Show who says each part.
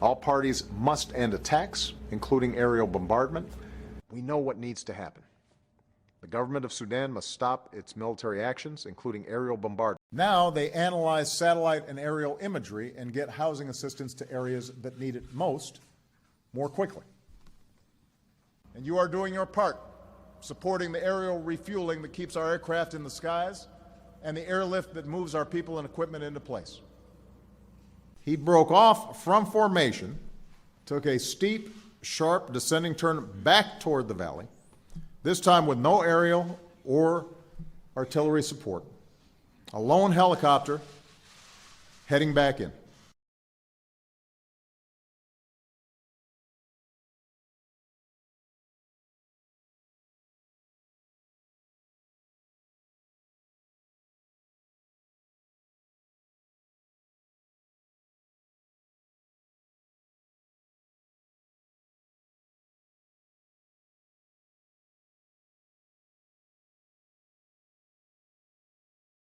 Speaker 1: All parties must end attacks, including aerial bombardment. We know what needs to happen. The government of Sudan must stop its military actions, including aerial bombardment.
Speaker 2: Now they analyze satellite and aerial imagery and get housing assistance to areas that need it most more quickly. And you are doing your part, supporting the aerial refueling that keeps our aircraft in the skies and the airlift that moves our people and equipment into place. He broke off from formation, took a steep, sharp descending turn back toward the valley, this time with no aerial or artillery support. A lone helicopter heading back in.